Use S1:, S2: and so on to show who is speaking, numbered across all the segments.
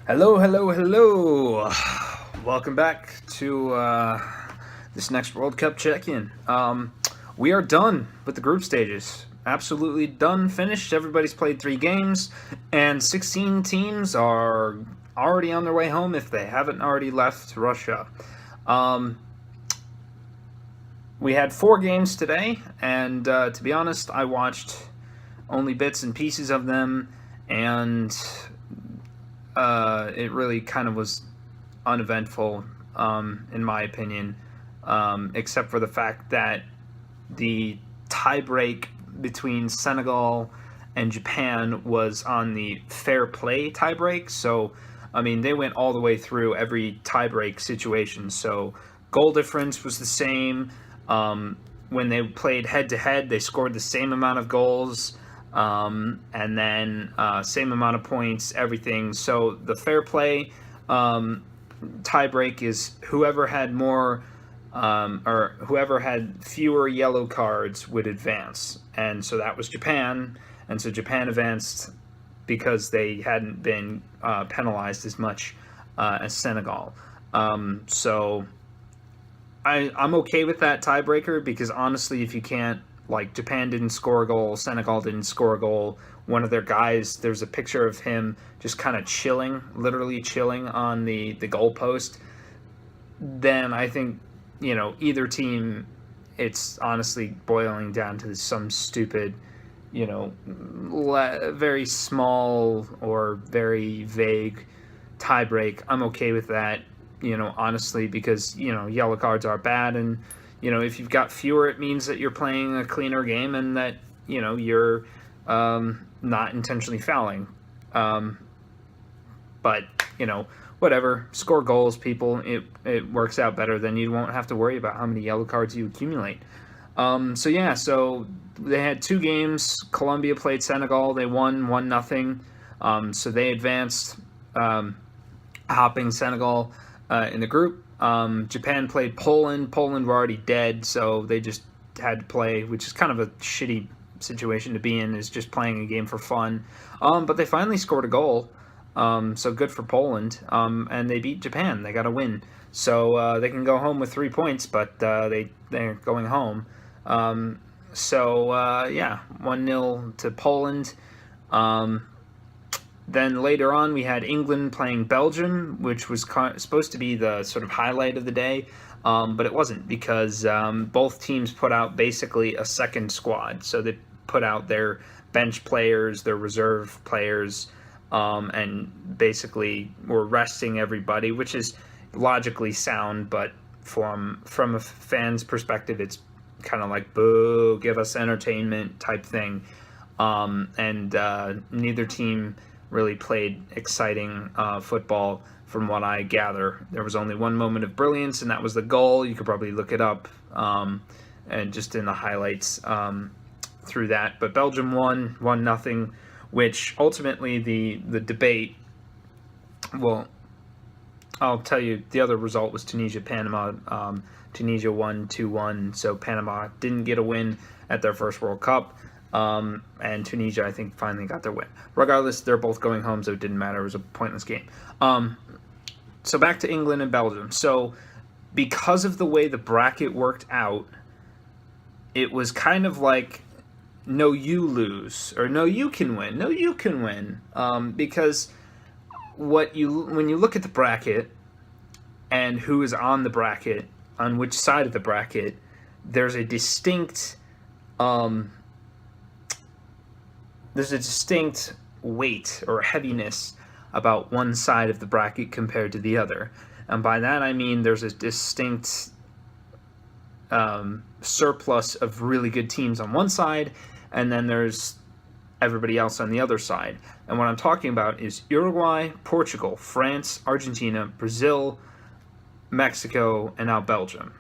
S1: Hello, hello, hello. Welcome back to this next World Cup check-in. We are done with the group stages. Absolutely done, finished. Everybody's played 3 games, and 16 teams are already on their way home if they haven't already left Russia. We had 4 games today, and to be honest, I watched only bits and pieces of them, and it really kind of was uneventful, in my opinion, except for the fact that the tiebreak between Senegal and Japan was on the fair play tiebreak. So, I mean, they went all the way through every tiebreak situation. So, goal difference was the same. When they played head to head, they scored the same amount of goals. And then same amount of points, everything. So the fair play tiebreak is whoever had more or whoever had fewer yellow cards would advance. And so that was Japan. And so Japan advanced because they hadn't been penalized as much as Senegal. So I'm okay with that tiebreaker because honestly, if you can't, like, Japan didn't score a goal, Senegal didn't score a goal. One of their guys, there's a picture of him just kind of chilling, literally chilling on the goalpost. Then I think, either team, it's honestly boiling down to some stupid, very small or very vague tiebreak. I'm okay with that, honestly, because, yellow cards are bad, and if you've got fewer, it means that you're playing a cleaner game and that, you're not intentionally fouling. But, whatever. Score goals, people. It works out better. Then you won't have to worry about how many yellow cards you accumulate. So they had 2 games. Colombia played Senegal. They won 1-0. So they advanced, hopping Senegal in the group. Japan played Poland. Poland were already dead, so they just had to play, which is kind of a shitty situation to be in, is just playing a game for fun. But they finally scored a goal, so good for Poland. And they beat Japan. They got a win. So they can go home with 3 points, but they're going home. 1-0 to Poland. Then later on, we had England playing Belgium, which was supposed to be the sort of highlight of the day, but it wasn't because both teams put out basically a second squad. So they put out their bench players, their reserve players, and basically were resting everybody, which is logically sound, but from a fan's perspective, it's kind of like, boo, give us entertainment type thing. And neither team really played exciting football from what I gather. There was only one moment of brilliance, and that was the goal. You could probably look it up and just in the highlights through that. But Belgium won 1-0, which ultimately the debate, well, I'll tell you, the other result was Tunisia-Panama. Tunisia won 2-1, so Panama didn't get a win at their first World Cup. And Tunisia, I think, finally got their win. Regardless, they're both going home, so it didn't matter. It was a pointless game. So back to England and Belgium. So because of the way the bracket worked out, it was kind of like, no, you lose, or no, you can win. No, you can win. Because when you look at the bracket and who is on the bracket, on which side of the bracket, there's a distinct weight or heaviness about one side of the bracket compared to the other. And by that I mean there's a distinct surplus of really good teams on one side, and then there's everybody else on the other side. And what I'm talking about is Uruguay, Portugal, France, Argentina, Brazil, Mexico, and now Belgium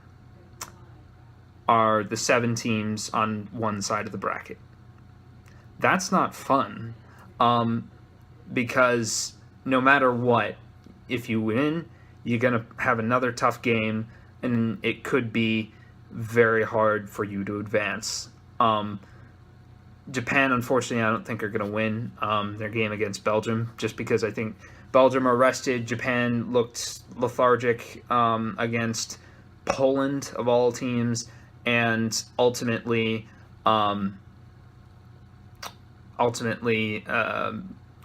S1: are the 7 teams on one side of the bracket. That's not fun, because no matter what, if you win, you're going to have another tough game, and it could be very hard for you to advance. Japan, unfortunately, I don't think are going to win their game against Belgium, just because I think Belgium are rested. Japan looked lethargic against Poland, of all teams, and um, ultimately,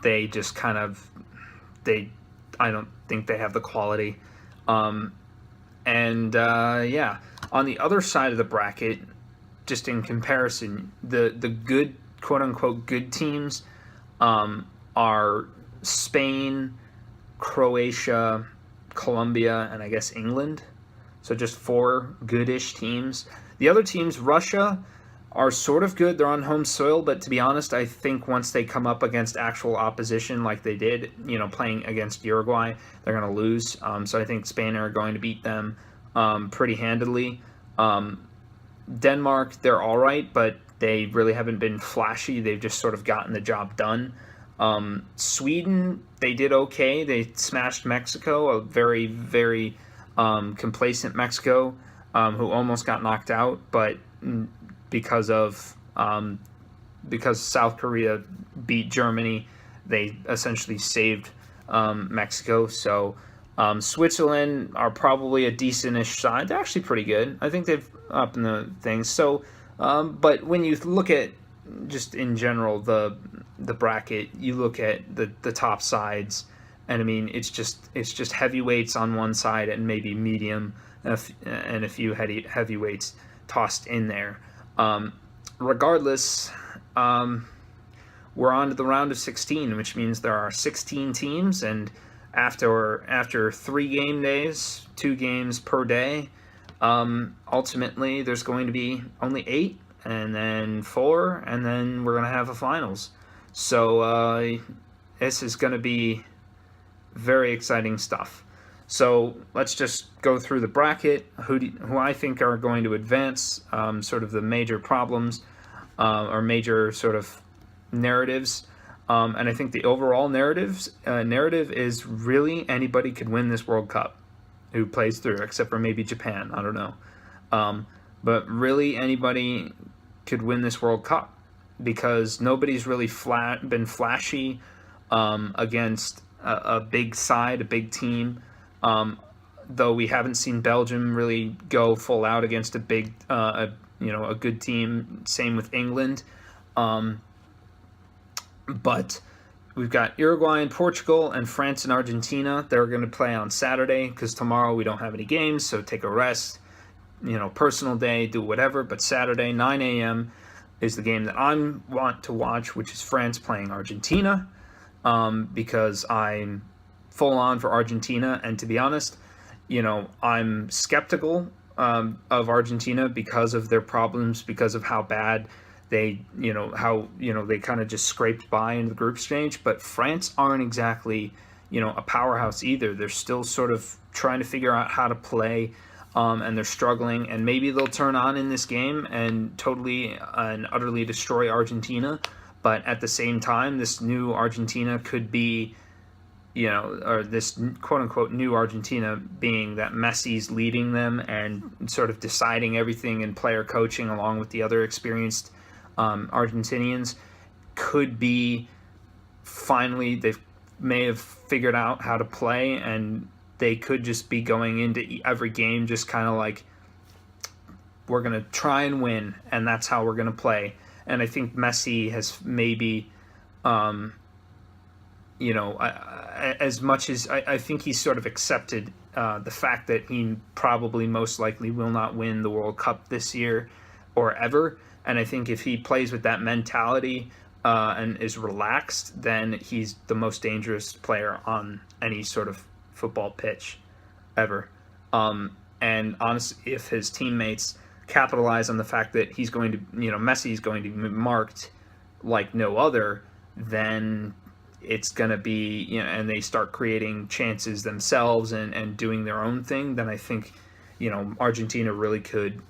S1: they just kind of they. I don't think they have the quality, and yeah. On the other side of the bracket, just in comparison, the good, quote unquote good teams are Spain, Croatia, Colombia, and I guess England. So just four goodish teams. The other teams, Russia, are sort of good. They're on home soil, but to be honest, I think once they come up against actual opposition like they did, playing against Uruguay, they're going to lose. So I think Spain are going to beat them pretty handily. Denmark, they're all right, but they really haven't been flashy. They've just sort of gotten the job done. Sweden, they did okay. They smashed Mexico, a very, very complacent Mexico, who almost got knocked out, but because South Korea beat Germany, they essentially saved Mexico. So Switzerland are probably a decentish side. They're actually pretty good. I think they've up in the things. So, but when you look at just in general the bracket, you look at the top sides, and I mean it's just heavyweights on one side and maybe medium and a few heavyweights tossed in there. Regardless, we're on to the round of 16, which means there are 16 teams, and after 3 game days, 2 games per day, ultimately there's going to be only 8, and then 4, and then we're going to have a finals. So this is going to be very exciting stuff. So let's just go through the bracket, who I think are going to advance, sort of the major problems or major sort of narratives. And I think the overall narrative is really anybody could win this World Cup who plays through, except for maybe Japan. I don't know. But really anybody could win this World Cup because nobody's really been flashy against a big side, a big team. Though we haven't seen Belgium really go full out against a big, a good team. Same with England. But we've got Uruguay and Portugal and France and Argentina. They're going to play on Saturday because tomorrow we don't have any games, so take a rest. Personal day, do whatever. But Saturday, 9 a.m. is the game that I want to watch, which is France playing Argentina, because I'm full on for Argentina. And to be honest, I'm skeptical of Argentina because of their problems, because of how bad they kind of just scraped by into the group stage. But France aren't exactly a powerhouse either. They're still sort of trying to figure out how to play, and they're struggling, and maybe they'll turn on in this game and totally and utterly destroy Argentina. But at the same time, this new Argentina could be, or this quote-unquote new Argentina being that Messi's leading them and sort of deciding everything in player coaching along with the other experienced Argentinians, could be finally they may have figured out how to play, and they could just be going into every game just kind of like, we're going to try and win, and that's how we're going to play. And I think Messi has maybe, as much as I think he's sort of accepted the fact that he probably most likely will not win the World Cup this year or ever. And I think if he plays with that mentality and is relaxed, then he's the most dangerous player on any sort of football pitch ever. And honestly, if his teammates capitalize on the fact that he's going to, Messi is going to be marked like no other, then it's going to be, and they start creating chances themselves and doing their own thing, then I think, Argentina really could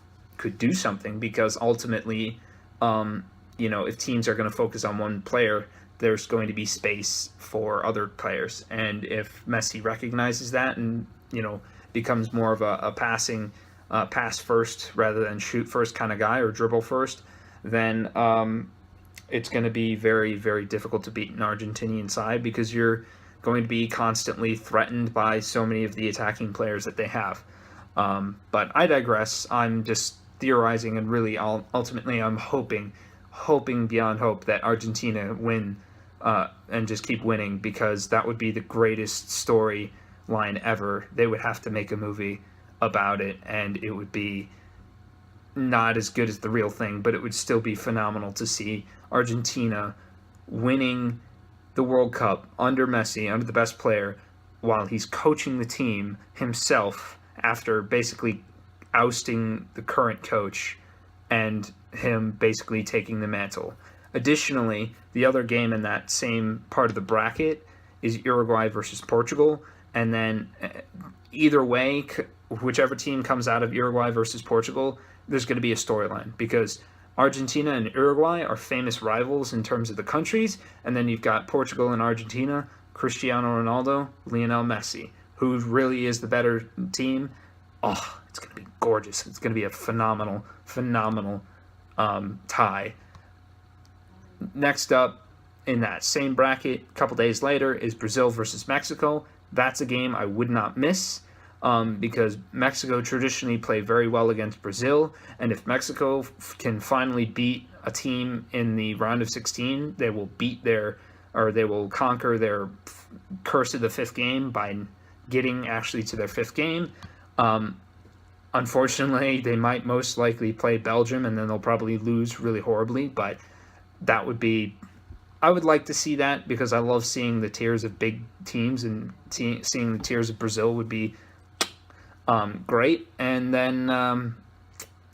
S1: do something, because ultimately, if teams are going to focus on one player, there's going to be space for other players. And if Messi recognizes that and, becomes more of a passing, pass first rather than shoot first kind of guy, or dribble first, then it's going to be very, very difficult to beat an Argentinian side because you're going to be constantly threatened by so many of the attacking players that they have. But I digress. I'm just theorizing, and really, ultimately, I'm hoping beyond hope that Argentina win and just keep winning, because that would be the greatest storyline ever. They would have to make a movie about it, and it would be not as good as the real thing, but it would still be phenomenal to see Argentina winning the World Cup under Messi, under the best player, while he's coaching the team himself after basically ousting the current coach and him basically taking the mantle. Additionally, the other game in that same part of the bracket is Uruguay versus Portugal, and then either way, whichever team comes out of Uruguay versus Portugal, there's going to be a storyline, because Argentina and Uruguay are famous rivals in terms of the countries, and then you've got Portugal and Argentina, Cristiano Ronaldo, Lionel Messi. Who really is the better team? Oh, it's going to be gorgeous. It's going to be a phenomenal tie. Next up in that same bracket, a couple days later, is Brazil versus Mexico. That's a game I would not miss, because Mexico traditionally play very well against Brazil, and if Mexico can finally beat a team in the round of 16, they will they will conquer their curse of the fifth game by getting actually to their fifth game. Unfortunately, they might most likely play Belgium, and then they'll probably lose really horribly, but that would be... I would like to see that, because I love seeing the tears of big teams, and seeing the tears of Brazil would be great. And then,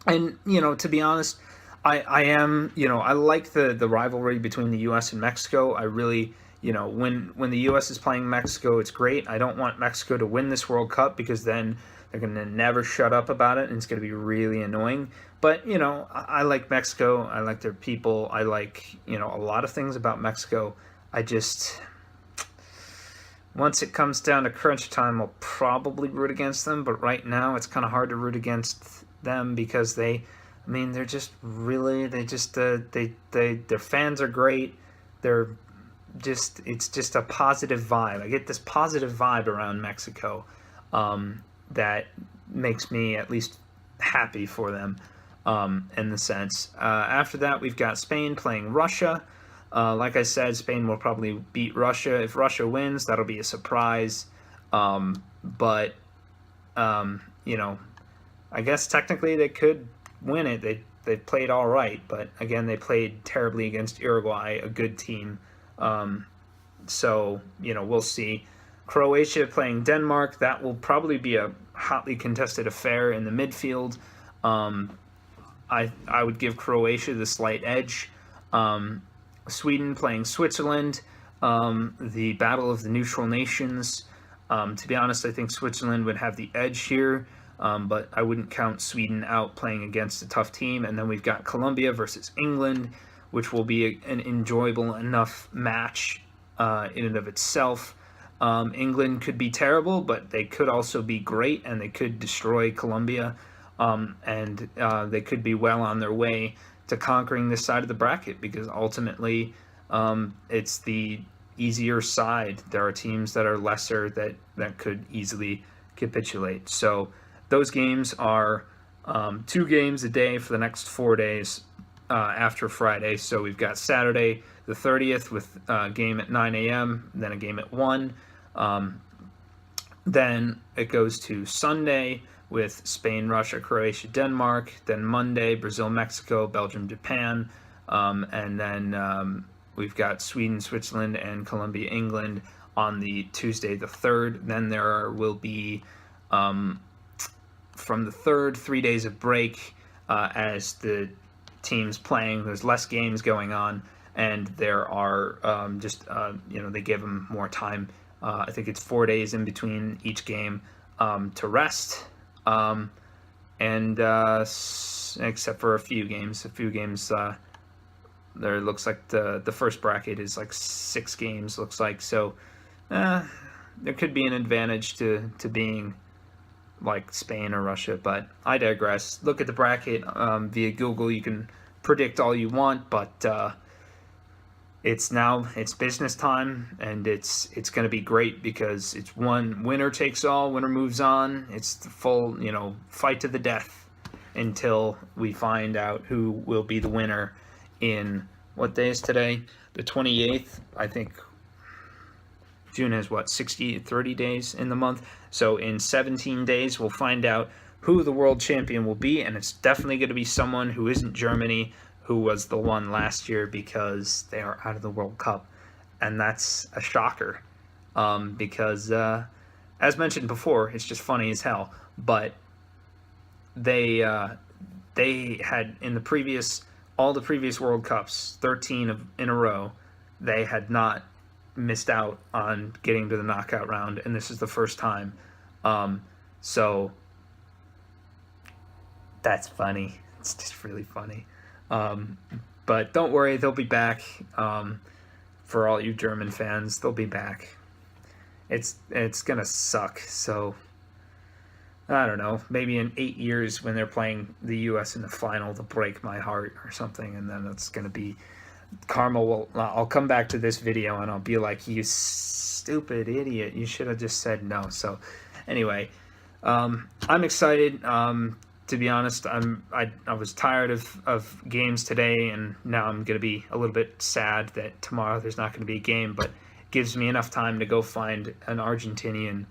S1: to be honest, I am, I like the rivalry between the U.S. and Mexico. I really, when the U.S. is playing Mexico, it's great. I don't want Mexico to win this World Cup, because then they're going to never shut up about it, and it's going to be really annoying. But, I like Mexico. I like their people. I like, a lot of things about Mexico. I just... Once it comes down to crunch time, I'll probably root against them. But right now, it's kind of hard to root against them, because they're just really... their fans are great. It's just a positive vibe. I get this positive vibe around Mexico that makes me at least happy for them. In the sense. After that, we've got Spain playing Russia. Like I said, Spain will probably beat Russia. If Russia wins, that'll be a surprise. But I guess technically they could win it. They played all right, but again, they played terribly against Uruguay, a good team. So we'll see. Croatia playing Denmark. That will probably be a hotly contested affair in the midfield. I would give Croatia the slight edge. Sweden playing Switzerland, the battle of the neutral nations. To be honest, I think Switzerland would have the edge here, but I wouldn't count Sweden out playing against a tough team. And then we've got Colombia versus England, which will be an enjoyable enough match in and of itself. England could be terrible, but they could also be great, and they could destroy Colombia. And they could be well on their way to conquering this side of the bracket, because ultimately it's the easier side. There are teams that are lesser that could easily capitulate. So those games are 2 games a day for the next 4 days after Friday. So we've got Saturday the 30th with a game at 9 a.m., then a game at 1. Then it goes to Sunday with Spain, Russia, Croatia, Denmark. Then Monday, Brazil, Mexico, Belgium, Japan. And then we've got Sweden, Switzerland, and Colombia, England on the Tuesday the 3rd. Then will be, from the 3rd, 3 days of break as the teams playing. There's less games going on, and there are they give them more time. I think it's 4 days in between each game to rest. Except for a few games. There looks like the first bracket is like 6 games, looks like. So there could be an advantage to being like Spain or Russia, but I digress. Look at the bracket via Google. You can predict all you want, but it's business time, and it's going to be great because it's one winner takes all, winner moves on. It's the full, fight to the death until we find out who will be the winner in, what day is today? The 28th. I think June has 30 days in the month. So in 17 days we'll find out who the world champion will be, and it's definitely going to be someone who isn't Germany, who was the one last year, because they are out of the World Cup. And that's a shocker, because as mentioned before, it's just funny as hell. But they had, in all the previous World Cups, 13 in a row, they had not missed out on getting to the knockout round, and this is the first time. So that's funny. It's just really funny. But don't worry, they'll be back. For all you German fans, they'll be back. It's gonna suck. So I don't know. Maybe in 8 years, when they're playing the U.S. in the final, they'll break my heart or something, and then it's gonna be karma. I'll come back to this video and I'll be like, "You stupid idiot! You should have just said no." So anyway, I'm excited. To be honest, I was tired of games today, and now I'm going to be a little bit sad that tomorrow there's not going to be a game, but it gives me enough time to go find an Argentinian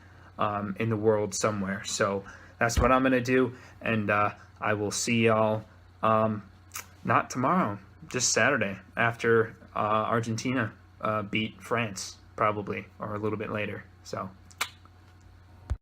S1: in the world somewhere. So that's what I'm going to do, and I will see y'all not tomorrow, just Saturday, after Argentina beat France, probably, or a little bit later. So